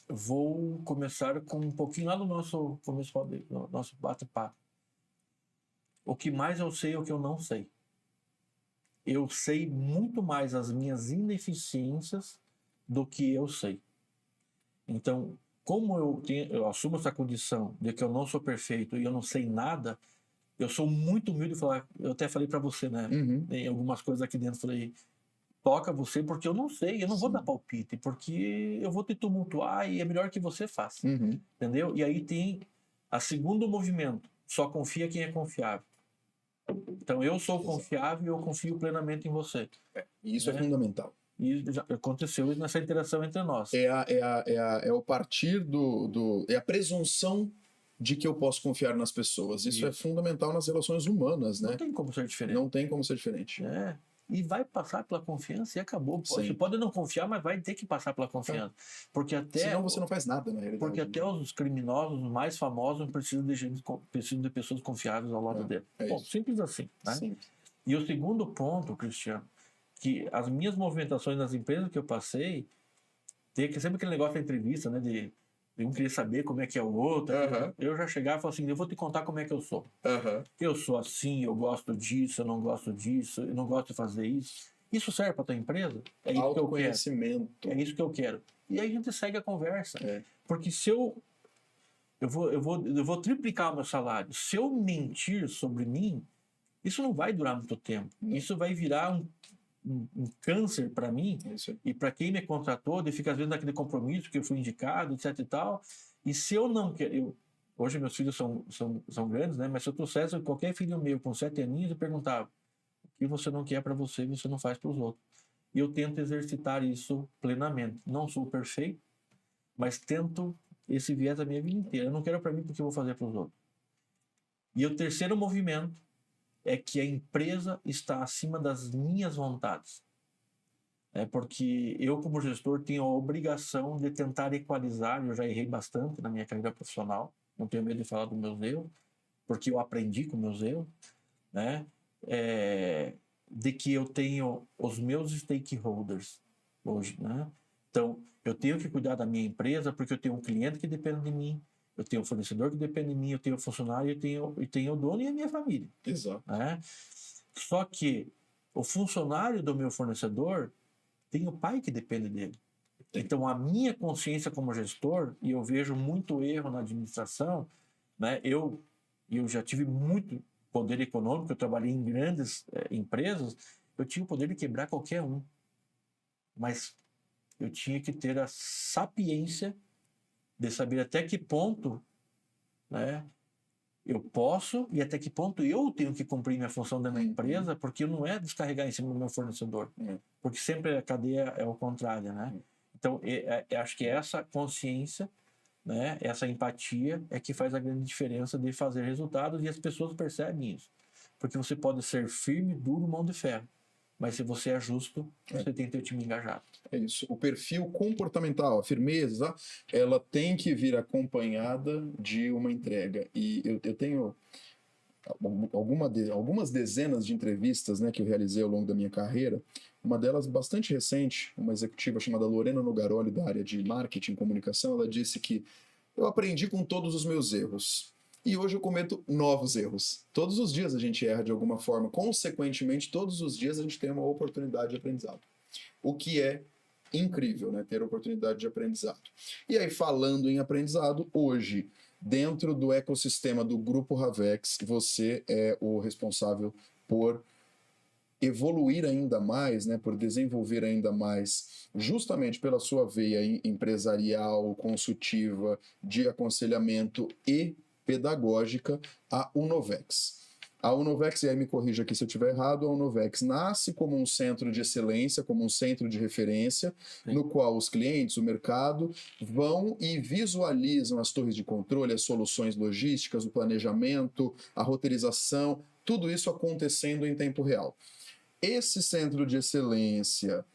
Vou começar com um pouquinho lá do nosso começo do nosso bate-papo. O que mais eu sei é o que eu não sei. Eu sei muito mais as minhas ineficiências do que eu sei. Então, como eu assumo essa condição de que eu não sou perfeito e eu não sei nada, eu sou muito humilde de falar. Eu até falei para você, né? Em algumas coisas aqui dentro, falei, toca você, porque eu não sei, eu não vou dar palpite, porque eu vou te tumultuar e é melhor que você faça. Entendeu? E aí tem a segundo movimento, só confia quem é confiável. Então eu sou confiável e eu confio plenamente em você. Isso é fundamental. E já aconteceu nessa interação entre nós. É o partir é a presunção de que eu posso confiar nas pessoas. Isso é fundamental nas relações humanas, né? Não tem como ser diferente. Não tem como ser diferente. E vai passar pela confiança e acabou. Você pode não confiar, mas vai ter que passar pela confiança. Porque senão você não faz nada, na realidade. Porque até os criminosos mais famosos precisam de pessoas confiáveis ao lado dele. Bom, simples assim. Né? Simples. E o segundo ponto, Cristiano, que as minhas movimentações nas empresas que eu passei, tem sempre aquele negócio da entrevista, né, de um querer saber como é que é o outro. Eu já chegava e falava assim, eu vou te contar como é que eu sou. Eu sou assim, eu gosto disso, eu não gosto disso, eu não gosto de fazer isso. Isso serve para a tua empresa? É isso que eu quero. É isso que eu quero. E aí a gente segue a conversa. Porque se eu vou triplicar o meu salário, se eu mentir sobre mim, isso não vai durar muito tempo. Isso vai virar um câncer para mim e para quem me contratou, de ficar às vezes naquele compromisso que eu fui indicado, etc e tal. E se eu não quero... Hoje meus filhos são grandes, né? Mas se eu trouxesse qualquer filho meu com 7 aninhos, eu perguntava, o que você não quer para você não faz para os outros. E eu tento exercitar isso plenamente. Não sou perfeito, mas tento esse viés a minha vida inteira. Eu não quero para mim porque eu vou fazer para os outros. E o terceiro movimento é que a empresa está acima das minhas vontades. Porque eu, como gestor, tenho a obrigação de tentar equalizar. Eu já errei bastante na minha carreira profissional. Não tenho medo de falar dos meus erros, porque eu aprendi com meus erros. Né? De que eu tenho os meus stakeholders hoje. Né? Então, eu tenho que cuidar da minha empresa porque eu tenho um cliente que depende de mim, eu tenho um fornecedor que depende de mim, eu tenho um funcionário, e tenho o dono e a minha família. Exato. Né? Só que o funcionário do meu fornecedor tem o pai que depende dele. Então, a minha consciência como gestor, e eu vejo muito erro na administração, né? Eu já tive muito poder econômico, eu trabalhei em grandes empresas, eu tinha o poder de quebrar qualquer um, mas eu tinha que ter a sapiência de saber até que ponto, né, eu posso e até que ponto eu tenho que cumprir minha função da minha empresa, porque não é descarregar em cima do meu fornecedor, porque sempre a cadeia é o contrário, né? Então, acho que essa consciência, né, essa empatia é que faz a grande diferença de fazer resultados, e as pessoas percebem isso. Porque você pode ser firme, duro, mão de ferro, mas se você é justo, você tem teu time engajado. É isso. O perfil comportamental, a firmeza, ela tem que vir acompanhada de uma entrega. E eu tenho algumas dezenas de entrevistas, né, que eu realizei ao longo da minha carreira. Uma delas bastante recente, uma executiva chamada Lorena Nogaroli, da área de marketing e comunicação, ela disse que eu aprendi com todos os meus erros. E hoje eu cometo novos erros. Todos os dias a gente erra de alguma forma. Consequentemente, todos os dias a gente tem uma oportunidade de aprendizado. O que é incrível, né? Ter oportunidade de aprendizado. E aí, falando em aprendizado, hoje, dentro do ecossistema do Grupo Ravex, você é o responsável por evoluir ainda mais, né, por desenvolver ainda mais, justamente pela sua veia empresarial, consultiva, de aconselhamento e pedagógica, a Unovex. A Unovex, e aí me corrija aqui se eu estiver errado, a Unovex nasce como um centro de excelência, como um centro de referência, no qual os clientes, o mercado, vão e visualizam as torres de controle, as soluções logísticas, o planejamento, a roteirização, tudo isso acontecendo em tempo real. Esse centro de excelência,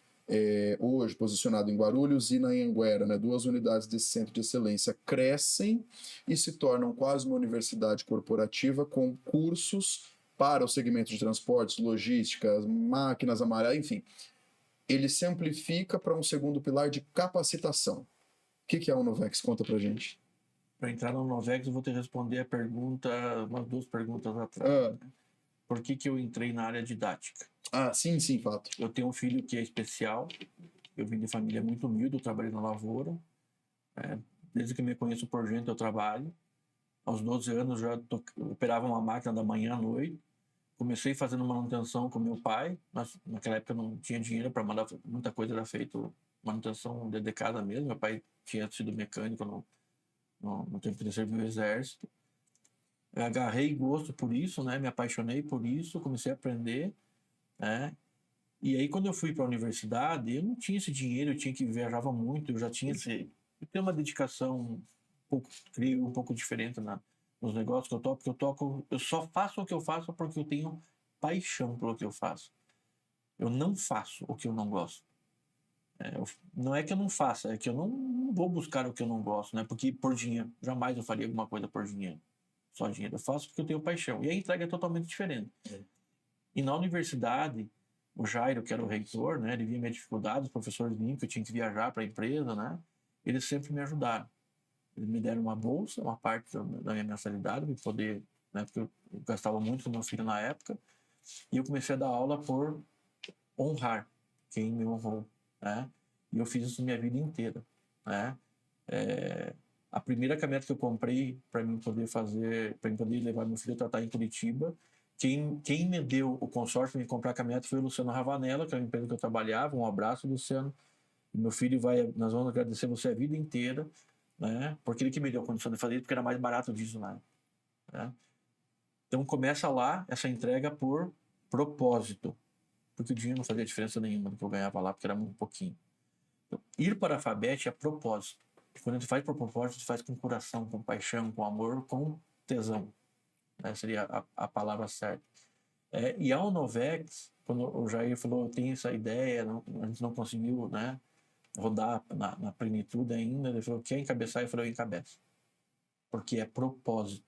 hoje posicionado em Guarulhos e na Anhanguera, né, 2 unidades desse centro de excelência, crescem e se tornam quase uma universidade corporativa com cursos para o segmento de transportes, logística, máquinas amarelas, enfim. Ele se amplifica para um segundo pilar de capacitação. O que é a Unovex? Conta pra gente. Para entrar no Unovex, eu vou te responder a pergunta, umas 2 perguntas atrás. Né? Por que eu entrei na área didática? Sim, fato. Eu tenho um filho que é especial, eu vim de família muito humilde, eu trabalhei na lavoura, desde que me conheço por gente eu trabalho. Aos 12 anos já operava uma máquina da manhã à noite, comecei fazendo manutenção com meu pai, mas naquela época não tinha dinheiro para mandar, muita coisa era feito manutenção dedicada mesmo, meu pai tinha sido mecânico no tempo que ele serviu o exército. Eu agarrei gosto por isso, né? Me apaixonei por isso, comecei a aprender, né? E aí, quando eu fui para a universidade, eu não tinha esse dinheiro, eu tinha que viajava muito, eu já tinha eu tenho uma dedicação um pouco diferente nos negócios que eu toco, eu só faço o que eu faço porque eu tenho paixão pelo que eu faço. Eu não faço o que eu não gosto. Não é que eu não faça, é que eu não vou buscar o que eu não gosto, né? Porque por dinheiro, jamais eu faria alguma coisa por dinheiro. Só dinheiro. Eu faço porque eu tenho paixão. E a entrega é totalmente diferente. E na universidade, o Jairo, que era o reitor, né? Ele via minha dificuldade, os professores vinham, que eu tinha que viajar para a empresa, né? Eles sempre me ajudaram. Eles me deram uma bolsa, uma parte da minha mensalidade, para poder, né? Porque eu gastava muito com meu filho na época. E eu comecei a dar aula por honrar quem me honrou, né? E eu fiz isso minha vida inteira, né? A primeira caminhonete que eu comprei para mim poder levar meu filho a tratar em Curitiba, quem me deu o consórcio para me comprar a caminhonete foi o Luciano Ravanella, que é a empresa que eu trabalhava. Um abraço, Luciano. Meu filho nós vamos agradecer você a vida inteira, né? Porque ele que me deu a condição de fazer isso, porque era mais barato disso, né? Então começa lá essa entrega por propósito, porque o dinheiro não fazia diferença nenhuma do que eu ganhava lá, porque era muito pouquinho. Então, ir para a Fabet é propósito. E quando a gente faz por propósito, a gente faz com coração, com paixão, com amor, com tesão. Né? Seria a palavra certa. E a Unovex, quando o Jair falou, eu tenho essa ideia, a gente não conseguiu, né, rodar na plenitude ainda, ele falou, quer encabeçar? Eu falei, eu encabeço. Porque é propósito.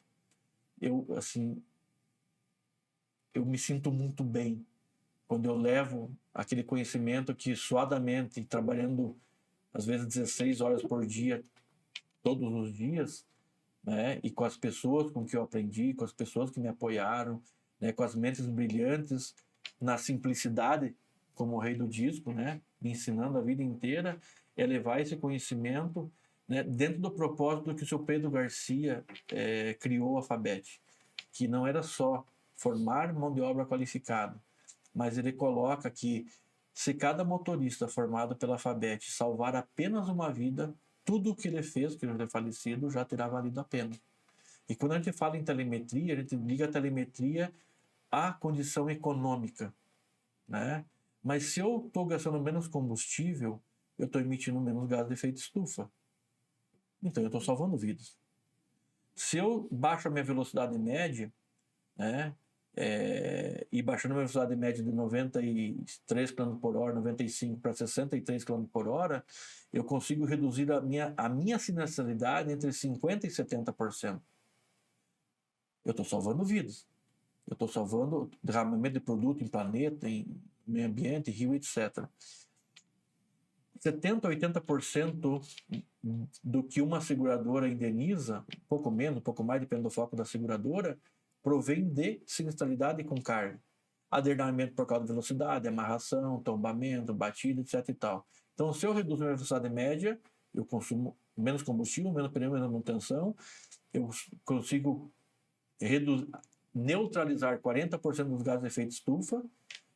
Eu me sinto muito bem quando eu levo aquele conhecimento que suadamente, trabalhando às vezes 16 horas por dia, todos os dias, né? E com as pessoas com que eu aprendi, com as pessoas que me apoiaram, né? Com as mentes brilhantes, na simplicidade, como o rei do disco, né? Me ensinando a vida inteira. é levar esse conhecimento, né, dentro do propósito que o seu Pedro Garcia criou a Fabet, que não era só formar mão de obra qualificada, mas ele coloca que se cada motorista formado pela Fabet salvar apenas uma vida, tudo o que ele fez, que ele já é falecido, já terá valido a pena. E quando a gente fala em telemetria, a gente liga a telemetria à condição econômica, né? Mas se eu estou gastando menos combustível, eu estou emitindo menos gás de efeito estufa. Então eu estou salvando vidas. Se eu baixo a minha velocidade média, né? E baixando a minha velocidade média de 93 km por hora, 95 para 63 km por hora, eu consigo reduzir a minha sinistralidade entre 50% e 70%. Eu estou salvando vidas. Eu estou salvando derramamento de produto em planeta, em meio ambiente, rio, etc. 70% a 80% do que uma seguradora indeniza, pouco menos, pouco mais, depende do foco da seguradora, provém de sinistralidade com carga. Adernamento por causa da velocidade, amarração, tombamento, batida, etc. e tal. Então, se eu reduzo a minha velocidade média, eu consumo menos combustível, menos pneu, menos manutenção, eu consigo neutralizar 40% dos gases de efeito estufa,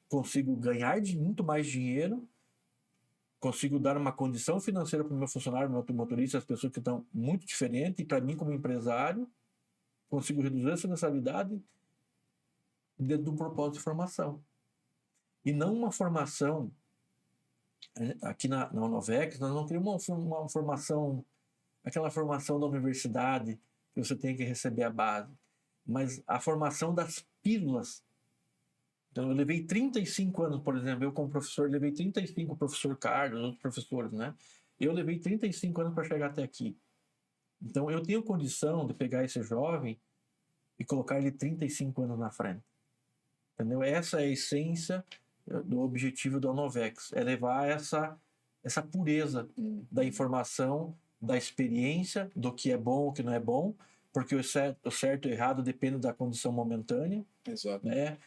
consigo ganhar muito mais dinheiro, consigo dar uma condição financeira para o meu funcionário, meu motorista, as pessoas que estão muito diferentes, e para mim como empresário, consigo reduzir essa mensalidade dentro de um propósito de formação. E não uma formação, aqui na Unovex, nós não queremos uma formação, aquela formação da universidade, que você tem que receber a base, mas a formação das pílulas. Então, eu levei 35 anos, por exemplo, eu como professor, levei 35, o professor Carlos, outros professores, né? Eu levei 35 anos para chegar até aqui. Então, eu tenho condição de pegar esse jovem e colocar ele 35 anos na frente. Entendeu? Essa é a essência do objetivo do Unovex, é levar essa pureza da informação, da experiência, do que é bom, o que não é bom, porque o certo e o errado depende da condição momentânea. Exato. Né?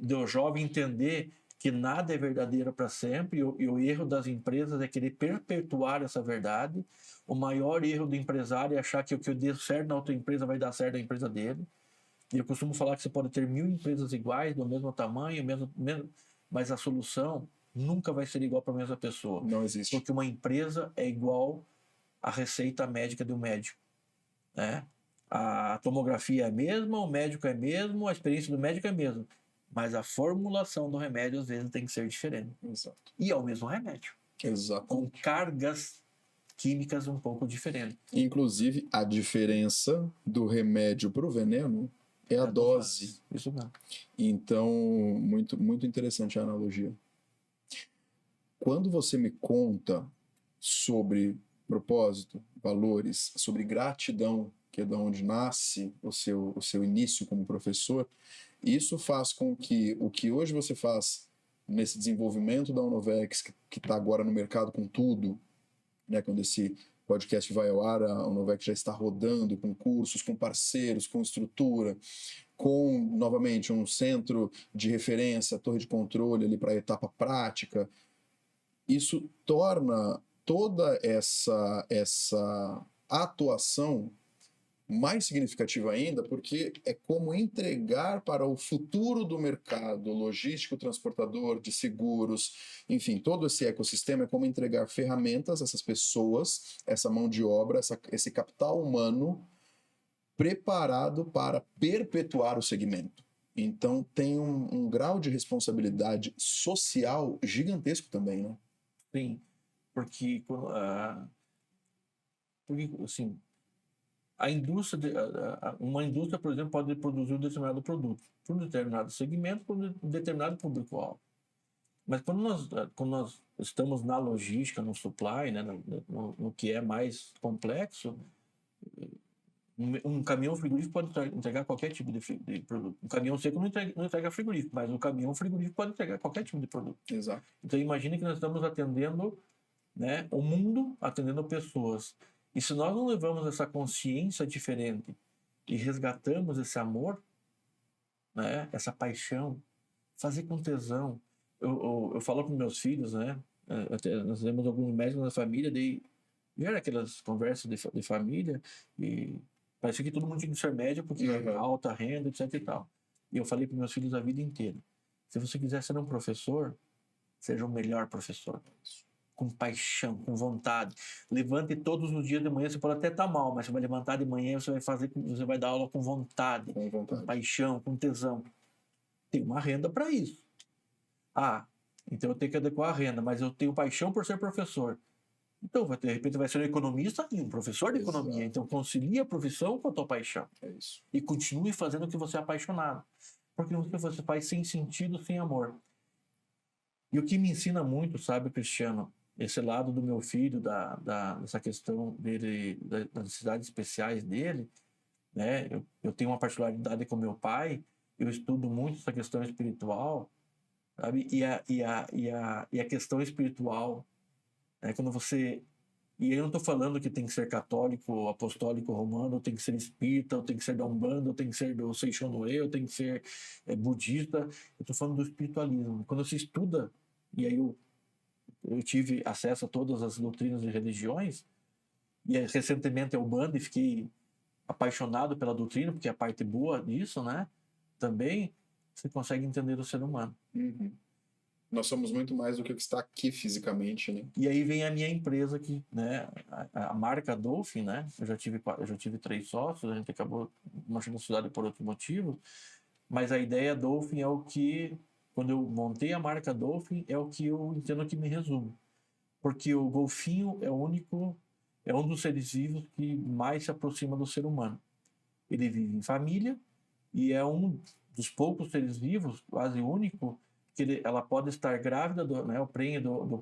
Do jovem entender que nada é verdadeiro para sempre, e o erro das empresas é querer perpetuar essa verdade. O maior erro do empresário é achar que o que deu certo na outra empresa vai dar certo na empresa dele. E eu costumo falar que você pode ter 1000 empresas iguais, do mesmo tamanho, mas a solução nunca vai ser igual para a mesma pessoa. Não existe. Porque uma empresa é igual à receita médica do médico. Né? A tomografia é a mesma, o médico é o mesmo, a experiência do médico é a mesma. Mas a formulação do remédio, às vezes, tem que ser diferente. Exato. E é o mesmo remédio. Exato. Com cargas químicas um pouco diferentes. Inclusive, a diferença do remédio para o veneno é a dose. Isso mesmo. Então, muito, muito interessante a analogia. Quando você me conta sobre propósito, valores, sobre gratidão, que é de onde nasce o seu início como professor, isso faz com que o que hoje você faz nesse desenvolvimento da Unovex, que está agora no mercado com tudo, né, quando esse podcast vai ao ar, a Unovex já está rodando com cursos, com parceiros, com estrutura, com, novamente, um centro de referência, torre de controle ali para a etapa prática. Isso torna toda essa atuação mais significativa ainda, porque é como entregar para o futuro do mercado logístico, transportador, de seguros, enfim, todo esse ecossistema é como entregar ferramentas a essas pessoas, essa mão de obra, esse capital humano preparado para perpetuar o segmento. Então tem um grau de responsabilidade social gigantesco também, né? Sim, porque assim, a indústria, uma indústria, por exemplo, pode produzir um determinado produto para um determinado segmento, para um determinado público-alvo. Mas quando nós estamos na logística, no supply, né, no que é mais complexo, um caminhão frigorífico pode entregar qualquer tipo de produto. Um caminhão seco não entrega frigorífico, mas um caminhão frigorífico pode entregar qualquer tipo de produto. Exato. Então imagine que nós estamos atendendo, né, o mundo, atendendo pessoas. E se nós não levamos essa consciência diferente e resgatamos esse amor, né, essa paixão, fazer com tesão. Eu falo para meus filhos, né, até nós temos alguns médicos na família, daí já era aquelas conversas de família, e parecia que todo mundo tinha que ser médico, porque alta renda, etc e tal. E eu falei para meus filhos a vida inteira: se você quiser ser um professor, seja o melhor professor. Com paixão, com vontade. Levante todos os dias de manhã, você pode até estar mal, mas você vai levantar de manhã, você vai dar aula com vontade, com paixão, com tesão. Tem uma renda para isso. Ah, então eu tenho que adequar a renda, mas eu tenho paixão por ser professor. Então, de repente, vai ser um economista e um professor de economia. Então, concilie a profissão com a tua paixão. É isso. E continue fazendo o que você é apaixonado. Porque o que você faz sem sentido, sem amor. E o que me ensina muito, sabe, Cristiano, esse lado do meu filho, dessa questão dele, das necessidades especiais dele, né? Eu tenho uma particularidade com meu pai, eu estudo muito essa questão espiritual, sabe? E a questão espiritual, né? Quando você... E eu não estou falando que tem que ser católico, apostólico, romano, ou tem que ser espírita, ou tem que ser da Umbanda, ou tem que ser do Seixonoe, ou tem que ser budista. Eu estou falando do espiritualismo. Quando você estuda, e aí eu tive acesso a todas as doutrinas e religiões, e recentemente a Umbanda, e fiquei apaixonado pela doutrina, porque é a parte boa disso, né? Também você consegue entender o ser humano. Nós somos muito mais do que o que está aqui fisicamente, né? E aí vem a minha empresa, que, né, a marca Dolphin, né? Eu já tive 3 sócios, a gente acabou marchando a cidade por outro motivo, mas a ideia Dolphin é o que, quando eu montei a marca Dolphin, é o que eu entendo que me resume. Porque o golfinho é um dos seres vivos que mais se aproxima do ser humano. Ele vive em família e é um dos poucos seres vivos, quase único, que ela pode estar grávida, né, o prenhe do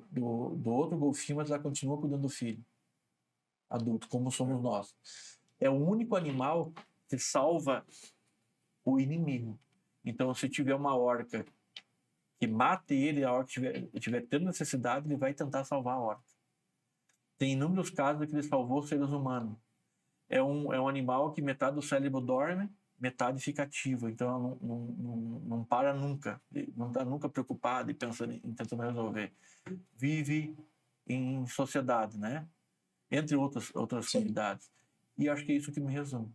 outro golfinho, mas ela continua cuidando do filho adulto, como somos nós. É o único animal que salva o inimigo. Então, se tiver uma orca que mate ele, a orca tiver tendo necessidade, ele vai tentar salvar a orca. Tem inúmeros casos que ele salvou seres humanos. É um animal que metade do cérebro dorme, metade fica ativo. Então, não para nunca. Não está nunca preocupado e pensando em tentando resolver. Vive em sociedade, né? Entre outras qualidades. E acho que é isso que me resume.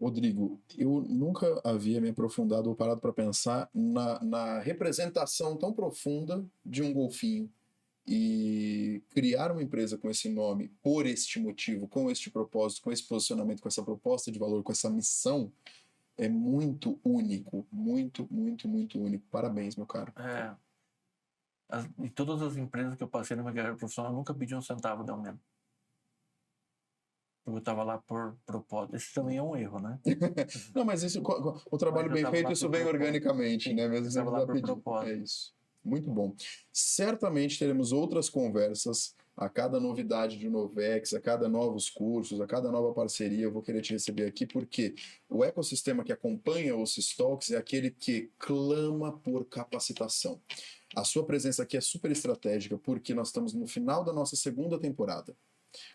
Rodrigo, eu nunca havia me aprofundado ou parado para pensar na representação tão profunda de um golfinho. E criar uma empresa com esse nome, por este motivo, com este propósito, com esse posicionamento, com essa proposta de valor, com essa missão, é muito único. Muito, muito, muito único. Parabéns, meu caro. E todas as empresas que eu passei na minha carreira profissional, eu nunca pedi um centavo de aumento. Eu estava lá por propósito. Esse também é um erro, né? Não, mas isso, o trabalho bem feito, isso vem organicamente, né? Mesmo sem precisar pedir. É isso. Muito bom. Certamente teremos outras conversas a cada novidade de Novex, a cada novos cursos, a cada nova parceria. Eu vou querer te receber aqui, porque o ecossistema que acompanha o Systalks é aquele que clama por capacitação. A sua presença aqui é super estratégica, porque nós estamos no final da nossa segunda temporada.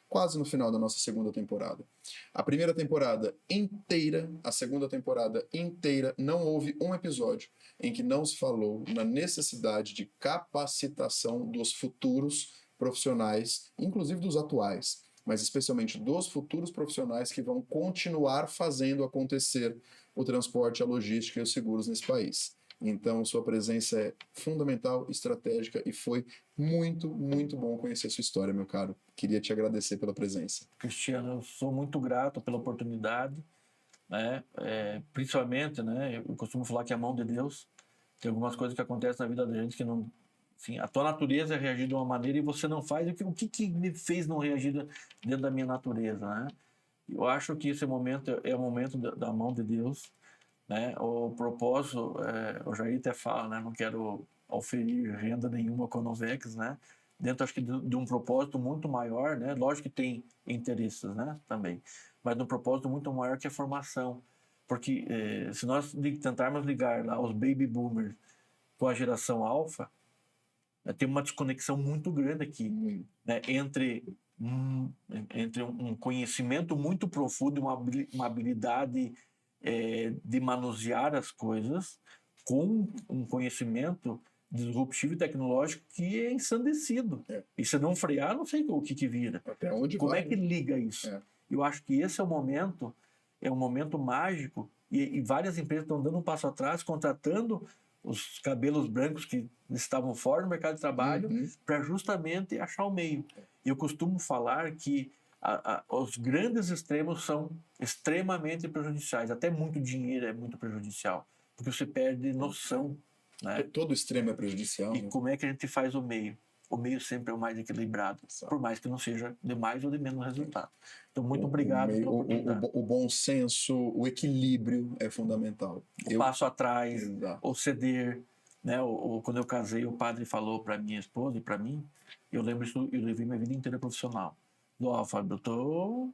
Quase no final da nossa segunda temporada. A primeira temporada inteira, a segunda temporada inteira, não houve um episódio em que não se falou na necessidade de capacitação dos futuros profissionais, inclusive dos atuais, mas especialmente dos futuros profissionais que vão continuar fazendo acontecer o transporte, a logística e os seguros nesse país. Então, sua presença é fundamental, estratégica e foi muito, muito bom conhecer sua história, meu caro. Queria te agradecer pela presença. Cristiano, eu sou muito grato pela oportunidade, né? Principalmente, né? Eu costumo falar que é a mão de Deus. Tem algumas coisas que acontecem na vida da gente que não... Assim, a tua natureza é reagir de uma maneira e você não faz. O que me fez não reagir dentro da minha natureza, né? Eu acho que esse momento é o momento da mão de Deus, né? O propósito, o Jair até fala, né? Não quero oferir renda nenhuma com a Novex, né? Dentro, acho que, de um propósito muito maior, né? Lógico que tem interesses, né? Também, mas de um propósito muito maior que a formação. Porque se nós tentarmos ligar lá os baby boomers com a geração alfa, tem uma desconexão muito grande aqui, né? Entre um conhecimento muito profundo e uma habilidade de manusear as coisas com um conhecimento disruptivo e tecnológico que é ensandecido. E se não frear, não sei o que vira. Até onde Como vai, é que liga isso? Eu acho que esse é um momento mágico, e várias empresas estão dando um passo atrás, contratando os cabelos brancos que estavam fora do mercado de trabalho para justamente achar o meio. Eu costumo falar que os grandes extremos são extremamente prejudiciais. Até muito dinheiro é muito prejudicial, porque você perde noção. Né? Todo extremo é prejudicial. E como é que a gente faz o meio? O meio sempre é o mais equilibrado, por mais que não seja de mais ou de menos resultado. Então, muito obrigado pela oportunidade. O bom senso, o equilíbrio é fundamental. O passo atrás, ou ceder. Né? Quando eu casei, o padre falou para minha esposa e para mim, eu lembro isso, eu levei minha vida inteira profissional. Fábio, eu estou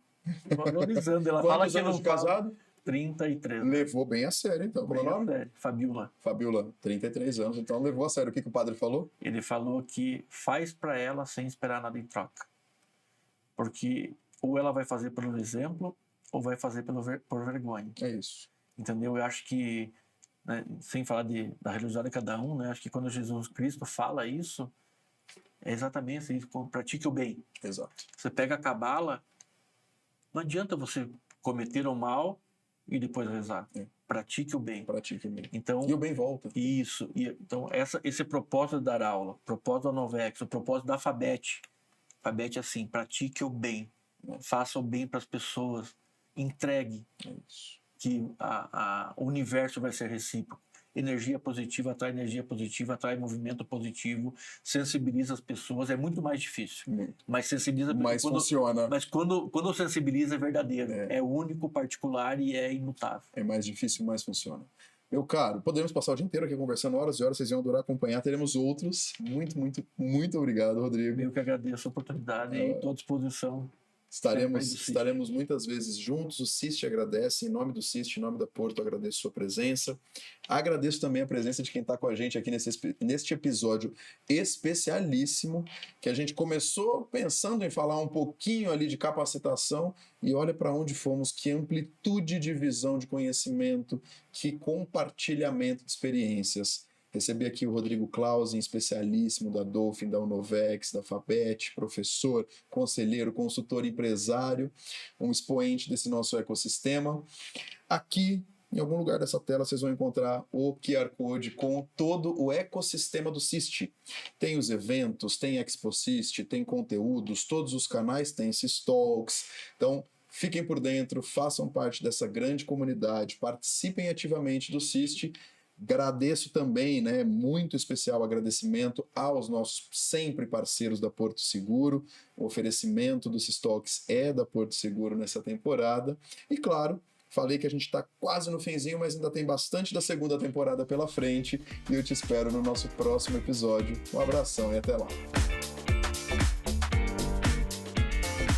valorizando. Ela fala que eu não casado? 33. Levou bem a sério, então. Como é o nome? Sério. Fabiola. Fabiola, 33 anos, então levou a sério. O que o padre falou? Ele falou que faz para ela sem esperar nada em troca. Porque ou ela vai fazer pelo exemplo, ou vai fazer por vergonha. É isso. Entendeu? Eu acho que, né, sem falar da religiosidade de cada um, né, acho que quando Jesus Cristo fala isso, é exatamente isso, pratique o bem. Exato. Você pega a cabala, não adianta você cometer o mal e depois rezar. Pratique o bem. Pratique o bem. Então, e o bem volta. Isso. Então, esse propósito de dar aula, o propósito da Novex, o propósito da Fabete. Fabete é assim, pratique o bem. Faça o bem para as pessoas. Entregue. É isso. Que o universo vai ser recíproco. Energia positiva atrai movimento positivo, sensibiliza as pessoas, é muito mais difícil. Mas sensibiliza. Mas funciona. Mas quando sensibiliza é verdadeiro, é único, particular e é imutável. É mais difícil, mas funciona. Meu caro, podemos passar o dia inteiro aqui conversando horas e horas, vocês iam adorar acompanhar, teremos outros. Muito, muito, muito obrigado, Rodrigo. Eu que agradeço a oportunidade e estou à disposição. Estaremos muitas vezes juntos. O CIST agradece, em nome do CIST, em nome da Porto, agradeço sua presença. Agradeço também a presença de quem está com a gente aqui neste episódio especialíssimo, que a gente começou pensando em falar um pouquinho ali de capacitação e olha para onde fomos, que amplitude de visão de conhecimento, que compartilhamento de experiências. Recebi aqui o Rodrigo Clausen, especialíssimo da Dolphin, da Unovex, da Fabete, professor, conselheiro, consultor, empresário, um expoente desse nosso ecossistema. Aqui, em algum lugar dessa tela, vocês vão encontrar o QR Code com todo o ecossistema do CIST. Tem os eventos, tem Expo CIST, tem conteúdos, todos os canais têm CISTalks. Então, fiquem por dentro, façam parte dessa grande comunidade, participem ativamente do CIST. Agradeço também, muito especial agradecimento aos nossos sempre parceiros da Porto Seguro. O oferecimento dos estoques é da Porto Seguro nessa temporada. E claro, falei que a gente está quase no finzinho, mas ainda tem bastante da segunda temporada pela frente. E eu te espero no nosso próximo episódio. Um abração e até lá.